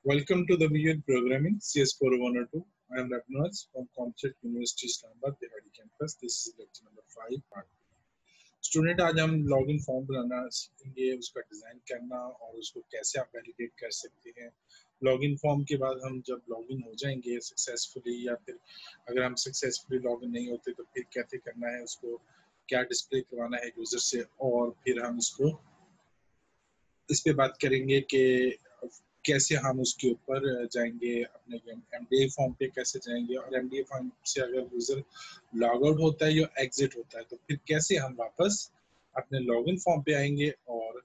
Welcome to the VN Programming CS4102. I am Raghunath from Comsat University Islamabad, Dehadi campus. This is lecture number 5 part 2. Student आज हम login form बनाना सीखेंगे, उसका design करना और उसको कैसे आप वैलिडेट कर सकते हैं। लॉगिन फॉर्म के बाद हम जब लॉगिन हो जाएंगे सक्सेसफुली या फिर अगर हम सक्सेसफुली लॉगिन नहीं होते तो फिर कैसे करना है, उसको क्या डिस्प्ले करवाना है यूजर से, और फिर हम इसको इस पे बात करेंगे कि कैसे हम उसके ऊपर जाएंगे, अपने एमडीए फॉर्म पे कैसे जाएंगे, और एमडीए फॉर्म से अगर यूजर लॉग आउट होता है या एग्जिट होता है तो फिर कैसे हम वापस अपने लॉगिन फॉर्म पे आएंगे और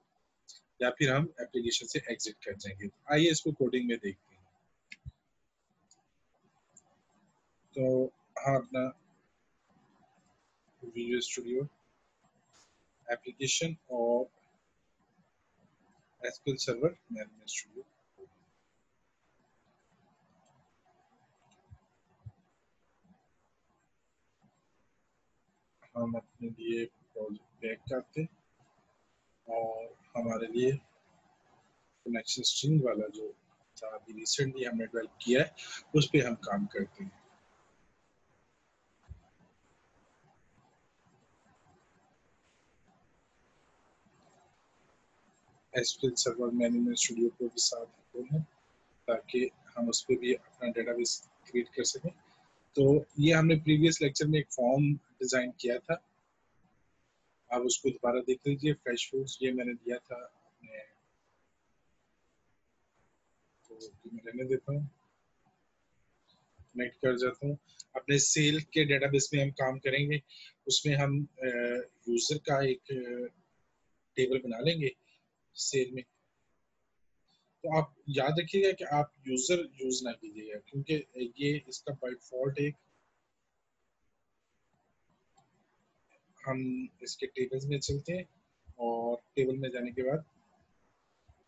या फिर हम एप्लीकेशन से एग्जिट कर जाएंगे। तो आइए इसको कोडिंग में देखते हैं। तो हाँ, अपना विजुअल स्टूडियो एप्लीकेशन और एसक्यूएल सर्वर मैनेजमेंट स्टूडियो, हम अपने लिए प्रोजेक्ट बैक करते हैं और हमारे लिए कनेक्शन स्ट्रिंग वाला जो था अभी रिसेंटली हमने डेवलप किया है उस पे हम काम करते हैं। एसक्यूएल सर्वर मैनेजमेंट स्टूडियो को भी साथ खोलें ताकि हम उस पर भी अपना डेटाबेस क्रिएट कर सकें। तो ये हमने प्रीवियस लेक्चर में एक फॉर्म डिजाइन किया था, आप उसको दोबारा देख लीजिए। फ्रेश फूड्स ये मैंने दिया था अपने, तो मैं रहने देता हूँ, कनेक्ट कर जाता हूँ। अपने सेल के डेटाबेस में हम काम करेंगे, उसमें हम यूजर का एक टेबल बना लेंगे सेल में। तो आप याद रखिएगा कि आप यूजर यूज ना कीजिएगा, क्योंकि ये इसका बाय डिफॉल्ट एक, हम इसके टेबल्स में चलते हैं और टेबल में जाने के बाद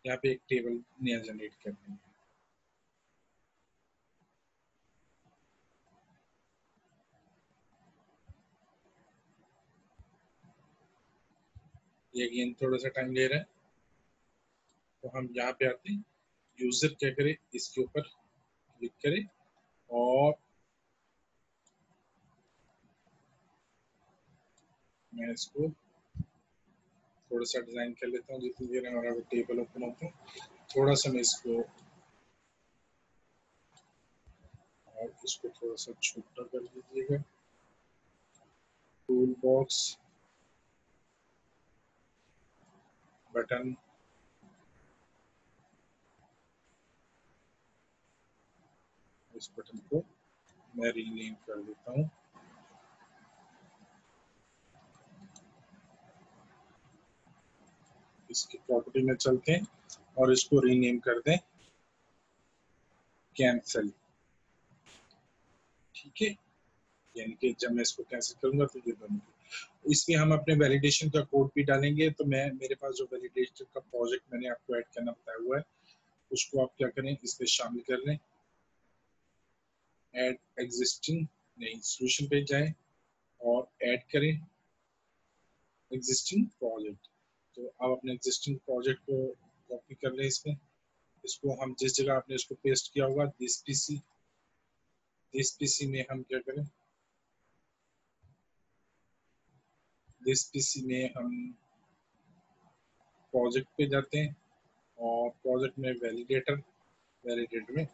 यहाँ पे एक टेबल नया जनरेट कर देंगे। ये अगेन थोड़ा सा टाइम ले रहा है, तो हम यहाँ पे आते हैं, यूजर क्या करे, इसके ऊपर क्लिक करें और मैं इसको थोड़ा सा डिजाइन कर लेता हूँ। जितनी देर हमारा वो टेबल ओपन होता है थोड़ा सा मैं इसको और इसको थोड़ा सा छोटा कर दीजिएगा। टूल बॉक्स, बटन, इस बटन को मैं रीनेम कर देता हूँ। इसकी प्रॉपर्टी में चलते हैं और इसको रीनेम कर दें कैंसल। ठीक है, यानी कि जब मैं इसको कैंसिल करूंगा तो ये बनेगी। इसमें हम अपने वैलिडेशन का कोड भी डालेंगे। तो मैं, मेरे पास जो वैलिडेशन का प्रोजेक्ट मैंने आपको ऐड करना बताया हुआ है उसको आप क्या करें, इस पे शामिल कर लें। ऐड एग्जिस्टिंग, नहीं, सॉल्यूशन पे जाएं और ऐड करें एग्जिस्टिंग प्रोजेक्ट। तो आप अपने एग्जिस्टिंग प्रोजेक्ट को कॉपी कर लें इसमें। इसको हम जिस जगह आपने इसको पेस्ट किया होगा, दिस पीसी में हम क्या करें, दिस पीसी में हम प्रोजेक्ट पे जाते हैं और प्रोजेक्ट में वैलिडेटर में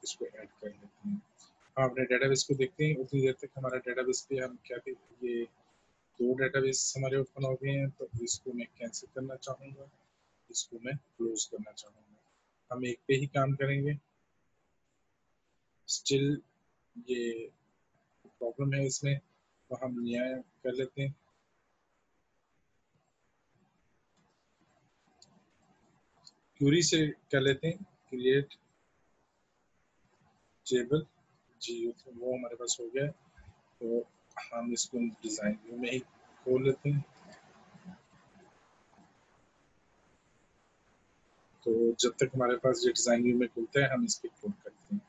इसको ऐड कर लेते हैं। हम अपने डेटाबेस को देखते हैं। उतनी देर तक हमारा डेटाबेस पे हम क्या थे, ये दो डेटाबेस हमारे ओपन हो गए हैं, तो इसको मैं कैंसिल करना चाहूँगा, इसको मैं क्लोज करना चाहूँगा। हम एक पे ही काम करेंगे। स्टिल ये प्रॉब्लम है इसमें, तो हम नया कर लेते हैं। क्यूरी से कर लेते हैं क्रिएट टेबल जी, तो वो हमारे पास हो गया। तो हम इसको डिजाइन व्यू में ही खोल लेते हैं। तो जब तक हमारे पास ये डिजाइन व्यू में खुलता है हम इस पर कोड करते हैं।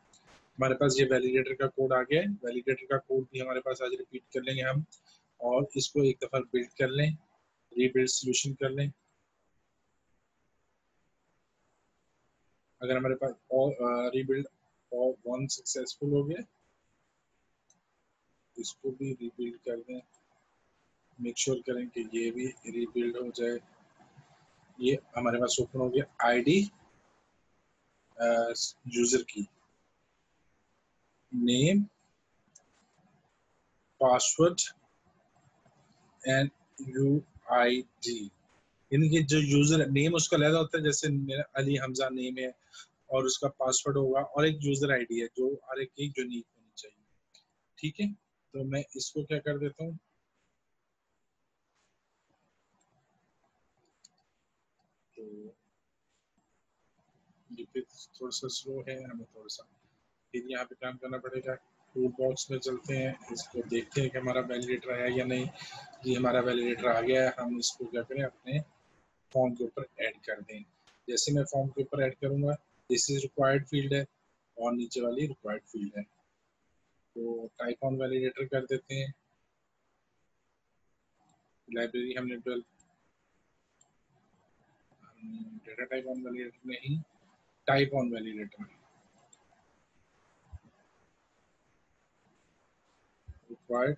हमारे पास ये वैलिडेटर का कोड आ गया है। वैलिडेटर का कोड भी हमारे पास आज रिपीट कर लेंगे हम, और इसको एक दफा बिल्ड कर लें, रीबिल्ड सोल्यूशन कर लें। अगर हमारे पास और रीबिल्ड और 1 सक्सेसफुल हो गया, इसको भी रीबिल्ड कर दें, मेक श्योर करें कि ये भी रीबिल्ड हो जाए। ये हमारे पास ओपन हो गया आईडी, यूजर की, नेम, पासवर्ड एंड यूआईडी। यानी कि जो यूजर नेम उसका अलग होता है, जैसे मेरा अली हमजा नेम है, और उसका पासवर्ड होगा, और एक यूजर आईडी है जो हर एक की यूनिक होनी चाहिए। ठीक है, तो मैं इसको क्या कर देता हूँ, तो ये फिर थोड़ा सा स्लो है, हमें थोड़ा सा फिर यहाँ पे काम करना पड़ेगा। टूल बॉक्स में चलते हैं, इसको देखते हैं कि हमारा वैलिडेटर आया या नहीं। ये हमारा वैलिडेटर आ गया है, हम इसको क्या करें, अपने फॉर्म के ऊपर ऐड कर दें। जैसे मैं फॉर्म के ऊपर ऐड करूंगा, दिस इज रिक्वायर्ड फील्ड है और नीचे वाली रिक्वायर्ड फील्ड है, तो टाइप ऑन वैलिडेटर कर देते हैं। लाइब्रेरी हमने डेटा टाइप ऑन वैलिडेटर नहीं, type on validator required,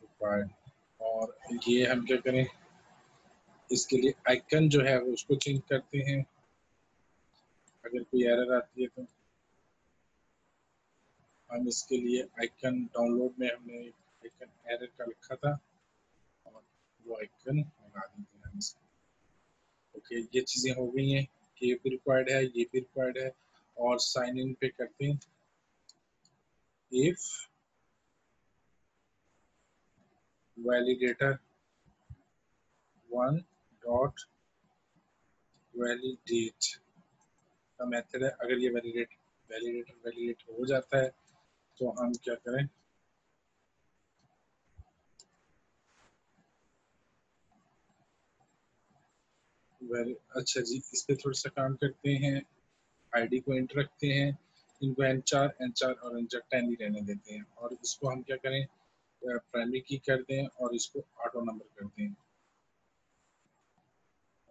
required. और ये हम क्या करें, इसके लिए आइकन जो है वो उसको चेंज करते हैं। अगर कोई एरर आती है तो हम इसके लिए आइकन डाउनलोड में हमने आइकन एरर का लिखा था, और वो आइकन लगा देते हैं हम इसको। ओके, ये चीजें हो गई हैं कि ये भी रिक्वायर्ड है, ये भी रिक्वायर्ड है। और साइन इन पे करते हैं, इफ वैलिडेटर 1 डॉट वैलिडेट का मेथड है। अगर ये वैलिडेट हो जाता है तो हम क्या करें, अच्छा जी, इस पे थोड़ा सा काम करते हैं। आईडी को एंटर रखते हैं, इनको एन4 और एन10 ही रहने देते हैं, और इसको हम क्या करें, प्राइमरी की कर दें और इसको ऑटो नंबर कर दें।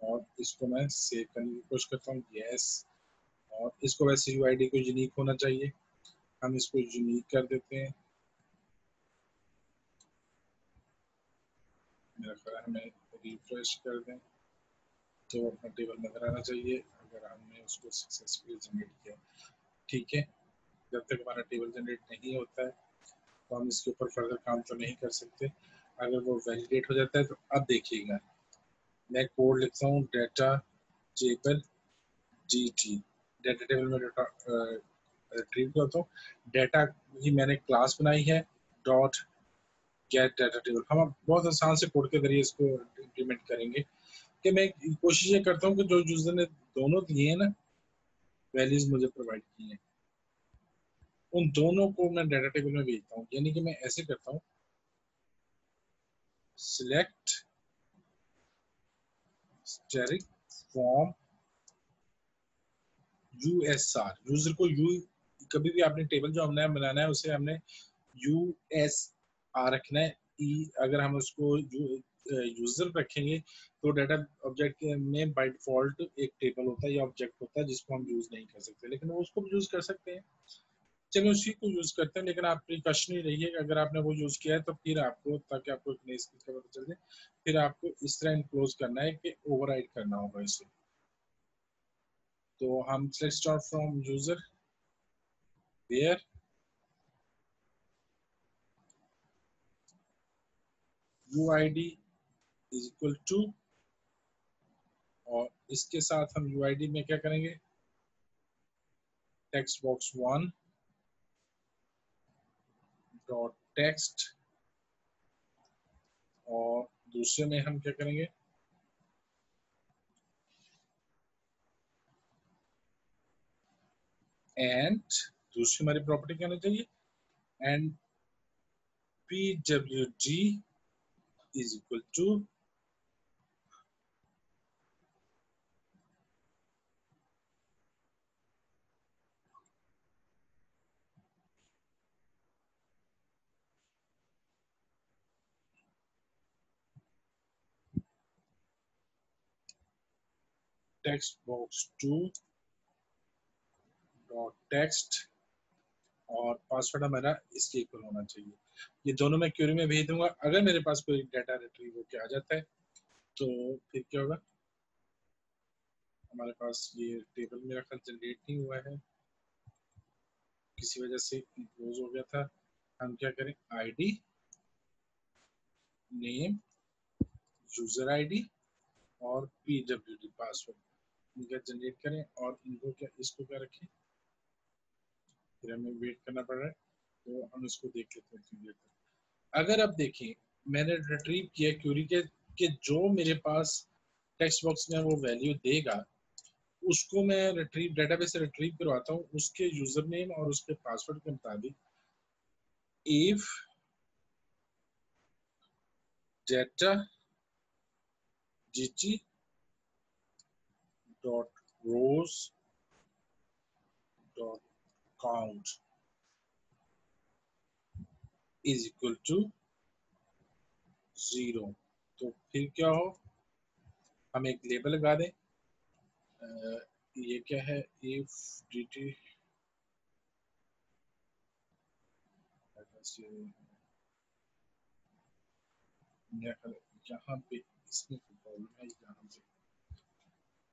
और इसको मैं सेव करने की कोशिश करता हूँ, यस। और इसको वैसे यूआईडी को यूनिक होना चाहिए, हम इसको यूनिक कर देते हैं। मेरा ख्याल है हमें रिफ्रेश कर दें तो अपना टेबल नजर आना चाहिए, अगर हमने उसको सक्सेसफुली जनरेट किया। ठीक है, जब तक हमारा टेबल जनरेट नहीं होता है तो हम इसके ऊपर फर्दर काम तो नहीं कर सकते। अगर वो वैलिडेट हो जाता है तो अब देखिएगा, मैं कोड लिखता हूँ, data table dt, data table में डेटा रिट्रीव करता हूँ। डेटा की मैंने क्लास बनाई है, डॉट गेट डेटा टेबल। हम बहुत आसान से कोड के जरिए इसको इम्प्लीमेंट करेंगे कि मैं कोशिश ये करता हूँ कि जो यूजर ने दोनों दिए हैं ना, वैल्यूज मुझे प्रोवाइड की हैं, उन दोनों को मैं डेटा टेबल में भेजता हूँ। यानी कि मैं ऐसे करता हूँ, select static form USR, user को यू, कभी भी आपने टेबल जो हमने बनाना है उसे हमने यूएसआर रखना है। ई अगर हम उसको यूजर रखेंगे तो डेटा ऑब्जेक्ट में बाय डिफॉल्ट एक टेबल होता है या ऑब्जेक्ट होता है जिसको हम यूज नहीं कर सकते, लेकिन वो उसको यूज कर सकते हैं। चलो उसी को यूज करते हैं, लेकिन आप प्रिकॉशनरी रहिए कि अगर आपने वो यूज किया है तो फिर आपको, ताकि आपको एक नई स्किल का पता चल जाए, फिर आपको इस तरह इनक्लोज करना है कि ओवरराइड करना होगा इसे। तो हम let's start from user, where UID is equal to, और इसके साथ हम यूआईडी में क्या करेंगे, टेक्स्ट बॉक्स 1 डॉट टेक्स्ट, और दूसरे में हम क्या करेंगे, एंड दूसरी हमारी प्रॉपर्टी क्या होनी चाहिए, and pwd is equal to, text box 2 dot text और पासवर्ड हमारा इसके इक्वल होना चाहिए। ये दोनों मैं क्वेरी में भेज दूंगा। अगर मेरे पास कोई डाटा रिट्रीव होके आ जाता है तो फिर क्या होगा, हमारे पास ये टेबल मेरा ख्याल जनरेट नहीं हुआ है, किसी वजह से क्लोज हो गया था। हम क्या करें, आईडी, नेम, यूजर आईडी और पीडब्ल्यूडी पासवर्ड इनका जनरेट करें और इनको क्या, इसको क्या रखें, फिर हमें वेट करना पड़ रहा है तो हम इसको देख लेते हैं। अगर आप देखें मैंने रिट्रीव किया क्वेरी के जो मेरे पास टेक्स्ट बॉक्स में वो वैल्यू देगा उसको मैं रिट्रीव डेटाबेस से रिट्रीव करवाता हूँ उसके यूजर नेम और उसके पासवर्ड के मुताबिक if data GT dot rows dot count is equal to 0, तो फिर क्या हो, हम एक लेबल लगा दें, ये क्या है, इफ dt यहाँ पे इसमें प्रॉब्लम है यहाँ पे,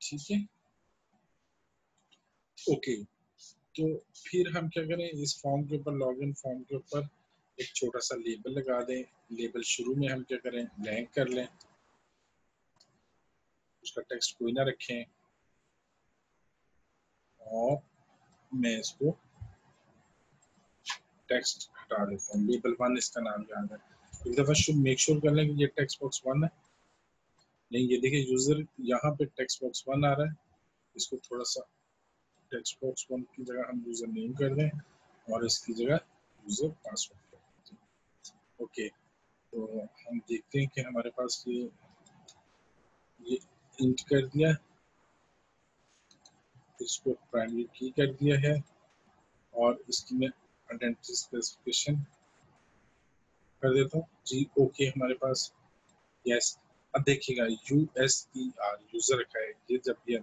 ठीक है ओके। तो फिर हम क्या करें, इस फॉर्म के ऊपर, लॉगिन फॉर्म के ऊपर एक छोटा सा लेबल लगा दें। लेबल शुरू में हम क्या करें, ब्लैंक कर लें, उसका टेक्स्ट कोई ना रखें और मैं इसको टेक्स्ट हटा देता हूँ, लेबल 1 इसका नाम याद है। एक दफा मेक श्योर कर लें कि ये टेक्स्ट बॉक्स 1 है। नहीं, ये देखिए यूजर यहाँ पे टेक्स्ट बॉक्स 1 आ रहा है, इसको थोड़ा सा टेक्स्ट बॉक्स 1 की जगह हम यूजर नेम कर दें और इसकी जगह यूजर पासवर्ड कर दें। ओके, तो हम देखते हैं कि हमारे पास ये इंट कर दिया, इसको प्राइमरी की कर दिया है और इसकी मैं आइडेंटिटी स्पेसिफिकेशन कर देता हूँ जी। ओके, हमारे पास यस। अब देखिएगा USER यूजर रखा है, ये जब भी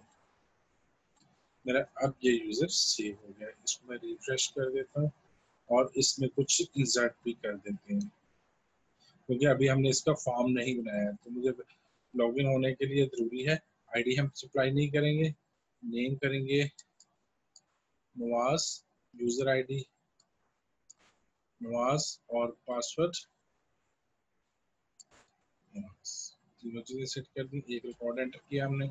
मेरा अब ये यूजर सेव हो गया, इसको मैं रिफ्रेश कर देता हूँ और इसमें कुछ इंसर्ट भी कर देते हैं क्योंकि अभी हमने इसका फॉर्म नहीं बनाया है, तो मुझे लॉगिन होने के लिए जरूरी है। आईडी हम सप्लाई नहीं करेंगे, नेम करेंगे नवाज, यूजर आईडी नवाज और पासवर्ड नवाज, तीनों चीजें सेट कर दी। एक रिकॉर्ड एंटर किया हमने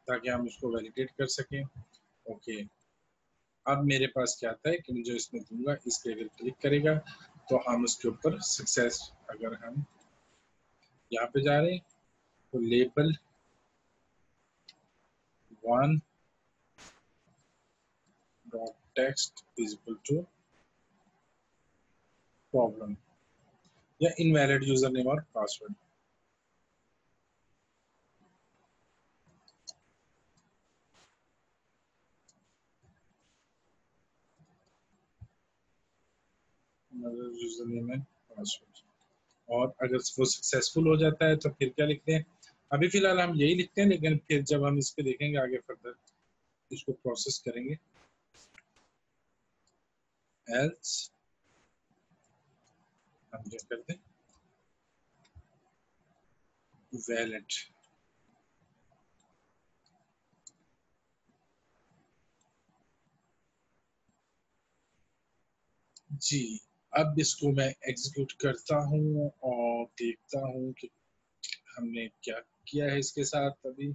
ताकि हम उसको वैलिडेट कर सकें। ओके, अब मेरे पास क्या आता है कि मुझे इसमें दूंगा, इस पे अगर क्लिक करेगा तो हम उसके ऊपर सक्सेस, अगर हम यहाँ पे जा रहे हैं तो label 1 dot text is equal to problem या इनवैलिड यूजर नेम और password. User name and password, और अगर वो सक्सेसफुल हो जाता है तो फिर क्या लिखते हैं, अभी फिलहाल हम यही लिखते हैं, लेकिन फिर जब हम इसको देखेंगे आगे फर्दर इसको प्रोसेस करेंगे। एल्स हम क्या करते हैं, वैलिड, जी। अब इसको मैं एग्जीक्यूट करता हूँ और देखता हूँ कि हमने क्या किया है इसके साथ अभी।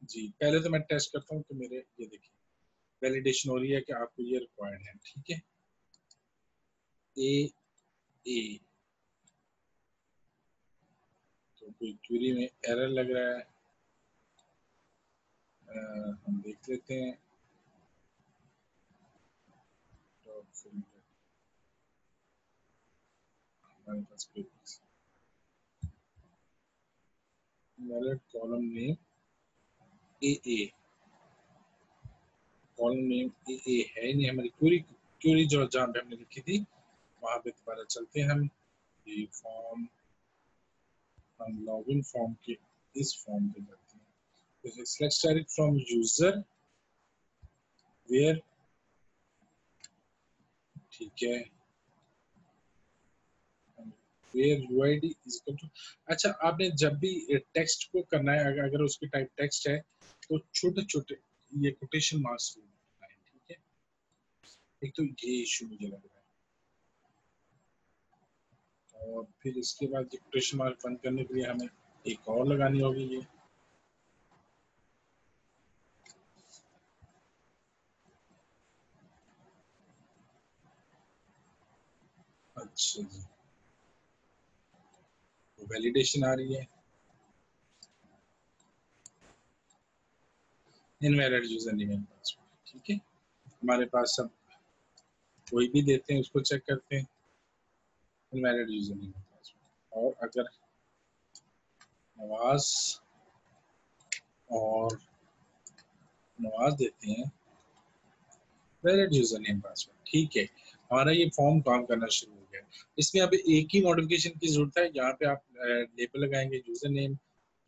जी, पहले तो मैं टेस्ट करता हूँ कि मेरे, ये देखिए वैलिडेशन हो रही है कि आपको ये रिक्वायर्ड है, ठीक है। ए तो कोई क्वेरी में एरर लग रहा है, हम देख लेते हैं। हमारे पास कॉलम नेम ए, कॉलम नेम ए है नहीं, हमारी क्वेरी क्वेरी जो जहाँ पे हमने लिखी थी वहां पे दोबारा चलते हैं हम। ये फॉर्म, हम लॉगिन फॉर्म के इस फॉर्म पे जाते हैं, Select direct from user where, ठीक है, where UID is equal to, अच्छा आपने जब भी टेक्स्ट को करना है, अगर उसकी टाइप टेक्स्ट है तो छोटे छोटे ये कोटेशन मार्क्स होना है, ठीक है। एक तो ये इशू मुझे लग रहा है, और फिर इसके बाद ये कोटेशन मार्क बंद करने के लिए हमें एक और लगानी होगी ये, अच्छा जी, वैलिडेशन आ रही है, invalid user name and password, ठीक है। हमारे पास सब कोई भी देते हैं उसको चेक करते हैं, invalid user name and password, और अगर नवाज और नवाज देते हैं वैलिड यूजर नेम पासवर्ड, ठीक है, हमारा ये फॉर्म काम करना शुरू हो गया। इसमें अब एक ही मॉडिफिकेशन की जरूरत है, यहाँ पे आप लेबल लगाएंगे यूजर नेम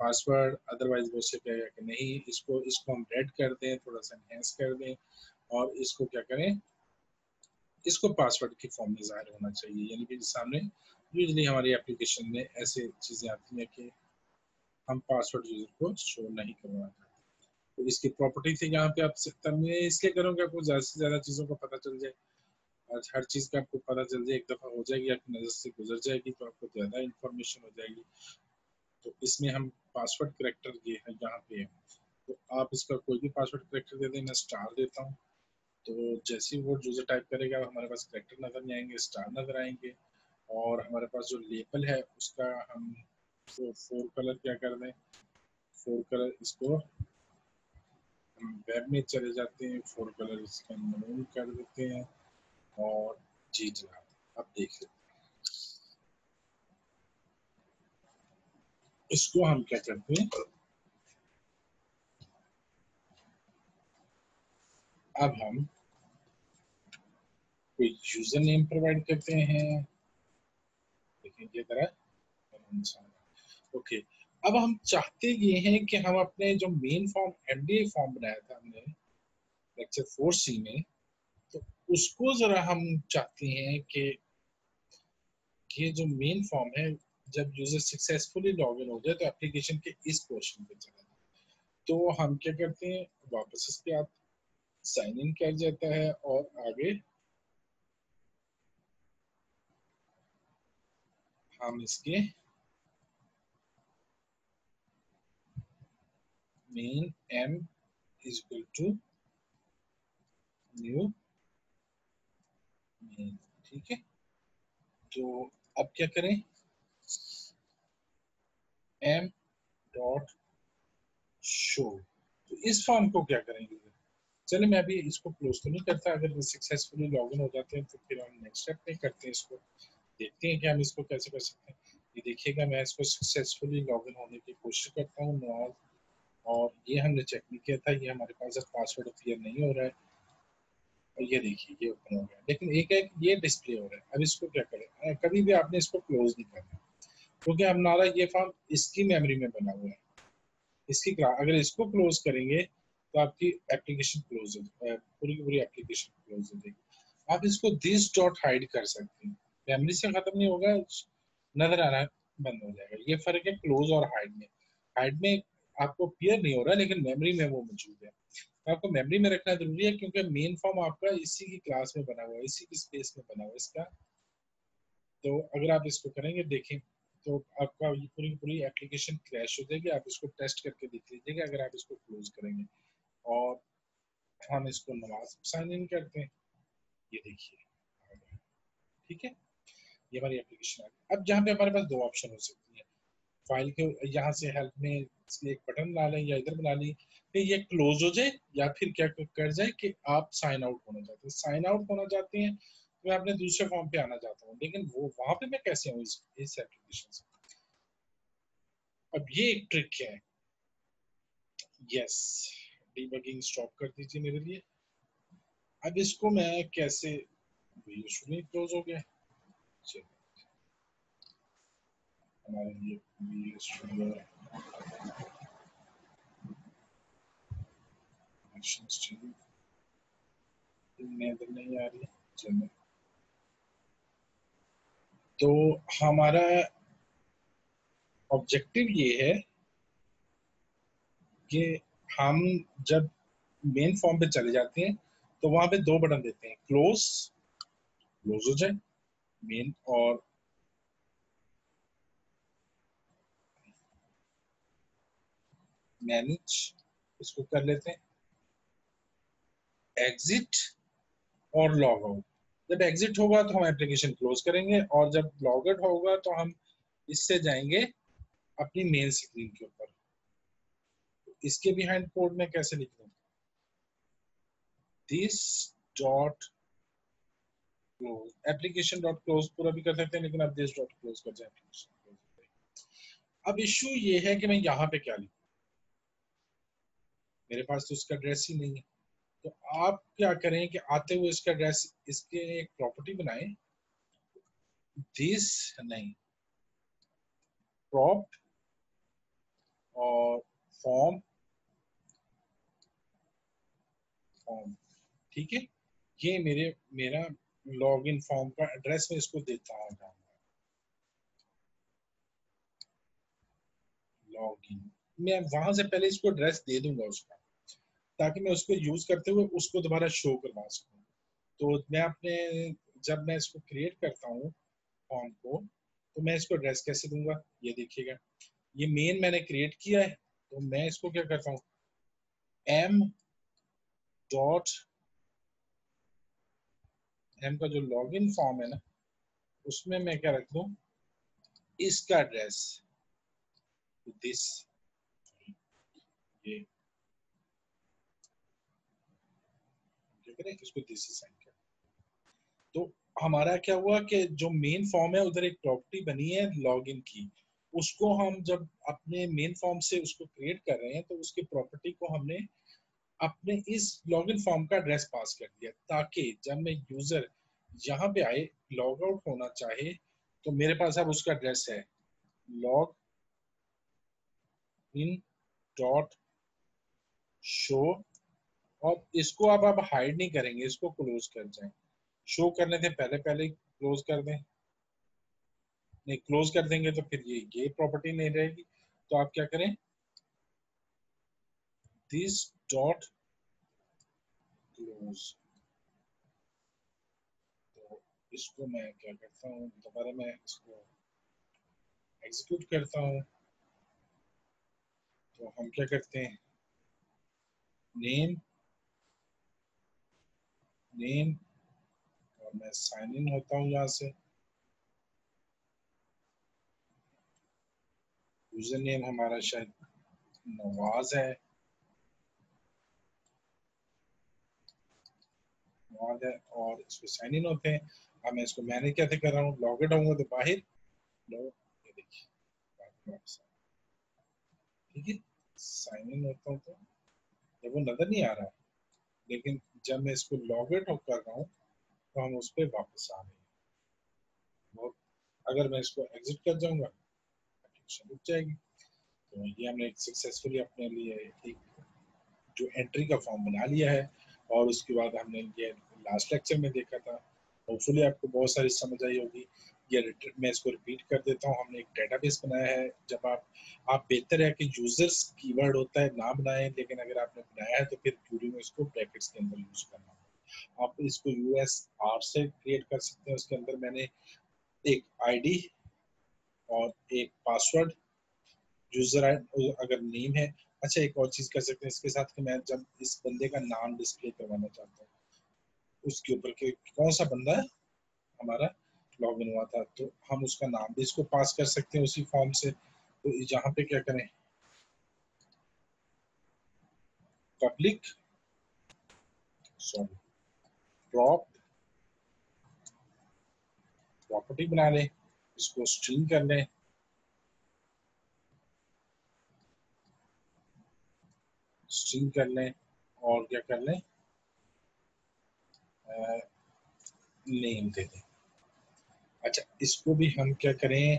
पासवर्ड, अदरवाइज वो से कहेगा कि नहीं, इसको हम रेड कर दें, थोड़ा सा एनहेंस कर दें, और इसको क्या करें, इसको पासवर्ड की फॉर्म में जाहिर होना चाहिए, यानी कि सामने यूजली हमारी एप्लीकेशन में ऐसे चीजें आती हैं कि हम पासवर्ड यूजर को शो नहीं करवा पाते। तो इसकी प्रॉपर्टी से यहाँ पे आप मैं इसलिए करूँगा आपको ज्यादा से ज्यादा चीजों का पता चल जाए, आज हर चीज का आपको पता चल जाए, एक दफा हो जाएगी, आपकी नजर से गुजर जाएगी तो आपको ज्यादा इंफॉर्मेशन हो जाएगी। तो इसमें हम पासवर्ड करेक्टर ये है यहाँ पे है, तो आप इसका कोई भी पासवर्ड करेक्टर दे दें, मैं स्टार देता हूँ, तो जैसे ही वो यूजर टाइप करेगा हमारे पास करेक्टर नजर नहीं आएंगे, स्टार नजर आएंगे, और हमारे पास जो लेबल है उसका हम तो 4 कलर क्या कर दें, 4 कलर इसको हम वेब में चले जाते हैं, 4 कलर इसका मरून कर देते हैं, और जी जनाब अब देख लेते हैं, इसको हम क्या करते हैं, अब हम कोई यूजर नेम प्रोवाइड करते हैं, देखिए ये तरह, ओके। अब हम चाहते ये हैं कि हम अपने जो मेन फॉर्म एमडीए फॉर्म बनाया था हमने लेक्चर 4C में, तो उसको जरा हम चाहते हैं कि ये जो मेन फॉर्म है जब यूजर सक्सेसफुली लॉग इन हो जाए तो एप्लीकेशन के इस पोर्शन पे चला जाए, तो हम क्या करते हैं, वापस इस पे आप साइन इन कर जाता है, और आगे हम इसके main M is equal to new main, ठीक है। तो अब क्या करें, एम डॉट शो, तो इस फॉर्म को क्या करेंगे, चलिए मैं अभी इसको क्लोज तो नहीं करता, अगर सक्सेसफुली लॉग इन हो जाते हैं तो फिर हम नेक्स्ट स्टेप नहीं करते हैं, इसको देखते हैं कि हम इसको कैसे कर सकते हैं। ये देखिएगा मैं इसको सक्सेसफुली लॉग इन होने की कोशिश करता हूँ नवाज, और ये हमने चेक नहीं किया था, ये हमारे पास अब पासवर्ड क्लियर नहीं हो रहा है, और ये देखिए ये ओपन हो गया, लेकिन एक है ये डिस्प्ले हो रहा है। अब इसको क्या करें, कभी भी आपने इसको क्लोज नहीं करना, क्योंकि हमारा ये फॉर्म इसकी मेमोरी में बना हुआ है, इसकी अगर इसको क्लोज करेंगे तो आपकी एप्लीकेशन क्लोज हो, पूरी की पूरी एप्लीकेशन क्लोज हो जाएगी। आप इसको दिस डॉट हाइड कर सकते हैं, मेमोरी से खत्म नहीं होगा, नजर आना बंद हो जाएगा, ये फर्क है क्लोज और हाइड में। हाइड में आपको क्लियर नहीं हो रहा लेकिन मेमोरी में वो मौजूद है, तो आपको मेमोरी में रखना जरूरी है, क्योंकि मेन फॉर्म आपका इसी की क्लास में बना हुआ है, इसी की स्पेस में बना हुआ है इसका। तो अगर आप इसको करेंगे देखें तो आपका ये पूरी पूरी एप्लीकेशन क्रैश हो जाएगी, आप इसको टेस्ट करके देख लीजिएगा अगर आप इसको क्लोज करेंगे। और हम इसको नमाज साइन इन करते हैं, ये देखिए, ठीक है, ये हमारी एप्लीकेशन आ गई। अब जहाँ पे हमारे पास दो ऑप्शन हो सकती है, फाइल के यहाँ से हेल्प में एक बटन बना लें या इधर बना लें कि ये क्लोज हो जाए, या फिर क्या कर जाए कि आप साइन आउट होना चाहते हैं, साइन आउट होना चाहते हैं तो मैं अपने दूसरे फॉर्म पे आना चाहता हूँ, लेकिन वो वहां पे मैं कैसे हूँ इस एप्लीकेशन से। अब ये एक ट्रिक है, यस, डीबगिंग स्टॉप कर दीजिए मेरे लिए। अब इसको मैं कैसे, यूजुअली क्लोज हो गया, चलिए हमारे लिए स्टूडियो नहीं आ रही। चलो, तो हमारा ऑब्जेक्टिव ये है कि हम जब मेन फॉर्म पे चले जाते हैं तो वहां पे दो बटन देते हैं, क्लोज हो जाए मेन, और मैनेज इसको कर लेते हैं, एग्जिट और लॉग आउट। जब एग्जिट होगा तो हम एप्लीकेशन क्लोज करेंगे, और जब लॉग आउट होगा तो हम इससे जाएंगे अपनी मेन स्क्रीन के ऊपर। इसके बिहाइंड कोड में कैसे लिख दूं, this dot close, application dot close पूरा भी कर सकते हैं, लेकिन अब दिस डॉट क्लोज कर जाए। अब इश्यू ये है कि मैं यहाँ पे क्या लिखूं, मेरे पास तो उसका एड्रेस ही नहीं है। तो आप क्या करें कि आते हुए इसका एड्रेस, इसके एक प्रॉपर्टी बनाएं, दिस नहीं, प्रॉप और फॉर्म, ठीक है। ये मेरा लॉगिन फॉर्म का एड्रेस में इसको देता हूँ, लॉगिन। मैं वहां से पहले इसको एड्रेस दे दूंगा उसका, ताकि मैं उसको यूज करते हुए उसको दोबारा शो करवा सकूं। तो मैं अपने, जब मैं इसको क्रिएट करता हूँ फॉर्म को, तो मैं इसको एड्रेस कैसे दूंगा, ये देखिएगा। ये मेन मैंने क्रिएट किया है, तो मैं इसको क्या करता हूँ, एम डॉट, एम का जो लॉगिन फॉर्म है ना, उसमें मैं क्या रख दूं, इसका एड्रेस, दिस, ये क्या करें, इसको दिस असाइन कर। तो हमारा क्या हुआ कि जो मेन फॉर्म है उधर एक प्रॉपर्टी बनी है लॉगिन की, उसको हम जब अपने मेन फॉर्म से उसको क्रिएट कर रहे हैं, तो उसकी प्रॉपर्टी को हमने अपने इस लॉगिन फॉर्म का एड्रेस पास कर दिया, ताकि जब मैं यूजर यहाँ पे आए, लॉग आउट होना चाहे, तो मेरे पास अब उसका एड्रेस है, लॉग इन डॉट शो, और इसको अब आप हाइड नहीं करेंगे, इसको क्लोज कर जाएं। शो करने से पहले पहले क्लोज कर दें, नहीं क्लोज कर देंगे तो फिर ये प्रॉपर्टी नहीं रहेगी। तो आप क्या करें, दिस डॉट क्लोज। तो इसको मैं क्या करता हूँ, दोबारा मैं इसको एग्जीक्यूट करता हूँ। तो हम क्या करते हैं, नेम, नेम, और मैं साइन इन होता हूँ यहाँ से, यूजर नेम हमारा शायद नवाज है, नवाज है, और इसको साइन इन होते हैं। अब मैं इसको मैनेज कैसे कर रहा हूँ, लॉग आउट होऊंगा तो बाहर, ये देखिए, ठीक है, साइन इन होता हूँ तो जब वो नजर नहीं आ रहा है, लेकिन जब मैं इसको लॉग आउट कर रहा हूँ तो हम उस पर वापस आ रहे हैं। बहुत, अगर मैं इसको एग्जिट कर जाऊंगा, एप्लीकेशन रुक जाएगी। तो ये हमने सक्सेसफुली अपने लिए एक जो एंट्री का फॉर्म बना लिया है, और उसके बाद हमने ये लास्ट लेक्चर में देखा था। होपफुली आपको बहुत सारी समझ आई होगी। ये मैं इसको रिपीट कर देता हूँ, हमने एक डेटाबेस बनाया है। जब आप बेहतर है कि यूजर्स कीवर्ड होता है ना बनाएं, लेकिन अगर आपने बनाया है तो फिर क्यूरी में इसको ब्रैकेट्स के अंदर यूज करना। आप इसको यूएसआर से क्रिएट कर सकते हैं। उसके अंदर मैंने एक आईडी और एक पासवर्ड, यूजर अगर नेम है। अच्छा, एक और चीज कर सकते हैं इसके साथ कि मैं जब इस बंदे का नाम डिस्प्ले करवाना चाहता हूँ, उसके ऊपर के कौन सा बंदा हमारा लॉग इन हुआ था, तो हम उसका नाम भी इसको पास कर सकते हैं उसी फॉर्म से। तो यहाँ पे क्या करें, पब्लिक, सॉरी, प्रॉप, प्रॉपर्टी बना लें, इसको स्ट्रिंग कर लें, स्ट्रिंग कर लें, और क्या कर लें, नेम दे दें। अच्छा, इसको भी हम क्या करें,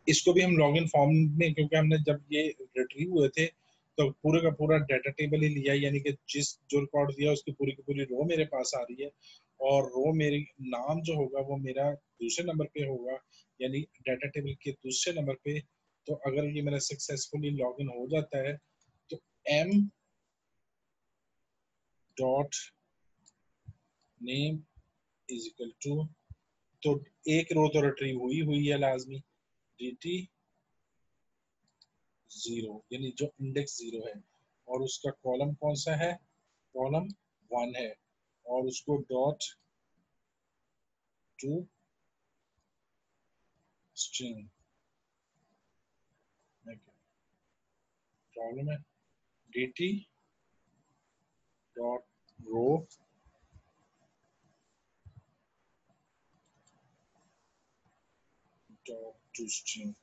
इसको भी हम लॉगिन फॉर्म में, क्योंकि हमने जब ये रिट्रीव हुए थे तो पूरे का पूरा डाटा टेबल ही लिया, यानी कि जिस जो रिकॉर्ड दिया उसकी पूरी की पूरी रो मेरे पास आ रही है, और रो मेरी नाम जो होगा वो मेरा दूसरे नंबर पे होगा, यानी डाटा टेबल के दूसरे नंबर पे। तो अगर ये मेरा सक्सेसफुली लॉगिन हो जाता है तो m dot name is equal to, तो एक रो तो रिट्रीव हुई है लाजमी, dt 0, यानी जो इंडेक्स 0 है, और उसका कॉलम कौन सा है, कॉलम 1 है, और उसको डॉट टू स्ट्रिंग प्रॉब्लम है, dt dot row dot to string.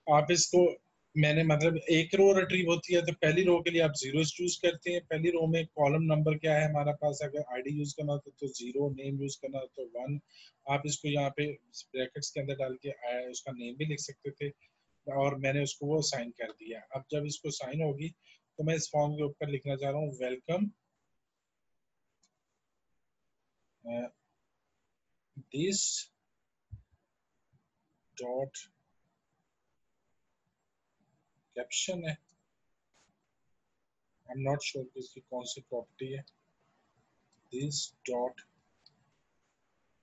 आप इसको, मैंने मतलब एक रो रिट्रीव होती है तो पहली रो के लिए आप 0 चूज करते हैं, पहली रो में कॉलम नंबर क्या है हमारे पास, अगर आईडी यूज करना हो तो 0, नेम यूज करना हो तो 1। आप इसको यहाँ पे ब्रैकेट्स के अंदर डाल के उसका नेम भी लिख सकते थे, और मैंने उसको वो साइन कर दिया। अब जब इसको साइन होगी तो मैं इस फॉर्म के ऊपर लिखना चाह रहा हूँ वेलकम दिस डॉट कैप्शन है, आई एम नॉट श्योर कि इसकी कौन सी प्रॉपर्टी है, this dot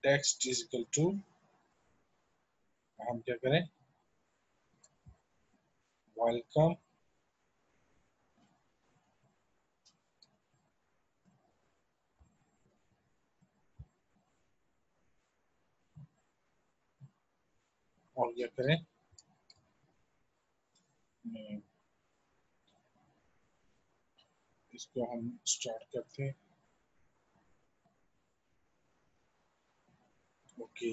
text is equal to, हम क्या करें, वेलकम और क्या करें, इसको हम स्टार्ट करते हैं, ओके,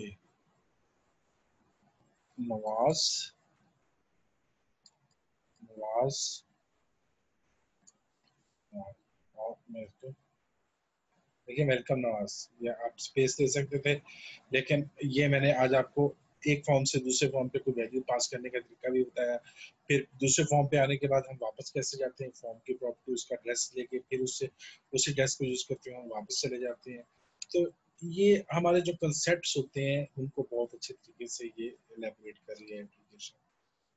नवाज नवाज, और मैं इसको देखिए वेलकम नवाज, या आप स्पेस दे सकते थे, लेकिन ये मैंने आज आपको एक फॉर्म से दूसरे फॉर्म पे कोई वैल्यू पास करने का तरीका भी बताया। फिर दूसरे फॉर्म पे आने के बाद हम वापस कैसे जाते हैं, फॉर्म की प्रॉपर्टी उसका एड्रेस लेके फिर उससे उसी एड्रेस को यूज करते हैं, हम वापस चले जाते हैं। तो ये हमारे जो कंसेप्ट होते हैं उनको बहुत अच्छे तरीके से ये एलेबोरेट कर रही है एप्लीकेशन।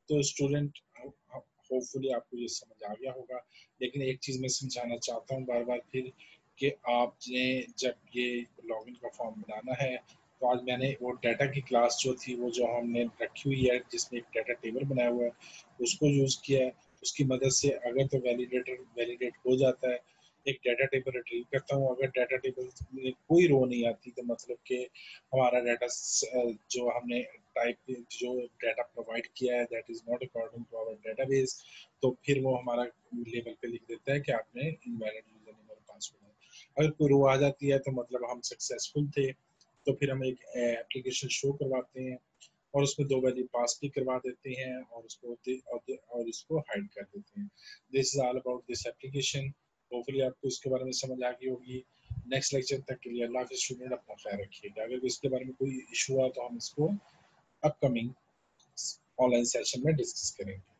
तो स्टूडेंट होपफुली आपको ये समझ आ गया होगा, लेकिन एक चीज़ मैं समझाना चाहता हूँ बार बार फिर, कि आपने जब ये लॉगिन का फॉर्म बनाना है तो आज मैंने वो डाटा की क्लास जो थी वो जो हमने रखी हुई है जिसमें एक डाटा टेबल बनाया हुआ है उसको यूज़ किया है। उसकी मदद से अगर तो वैलिडेट हो जाता है, एक डाटा टेबल रिट्रीव करता हूँ, अगर डाटा टेबल में कोई रो नहीं आती तो मतलब कि हमारा डाटा जो हमने टाइप जो डाटा प्रोवाइड किया है that is not according to our database, तो फिर वो हमारा लेवल पे लिख देता है कि आपने इनवैलिड यूजर नेम और पासवर्ड है। अगर कोई रो आ जाती है तो मतलब हम सक्सेसफुल थे, तो फिर हम एक एप्लीकेशन शो करवाते हैं और उसमें 2 वैल्यू पास भी करवा देते हैं और और इसको हाइड कर देते हैं। This is all about this application. Hopefully आपको इसके बारे में समझ आ गई होगी। नेक्स्ट लेक्चर तक के लिए अल्लाह हाफिज़ स्टूडेंट, अपना ख्याल रखिएगा। अगर इसके बारे में कोई इशू हुआ तो हम इसको अपकमिंग ऑनलाइन सेशन में डिस्कस करेंगे।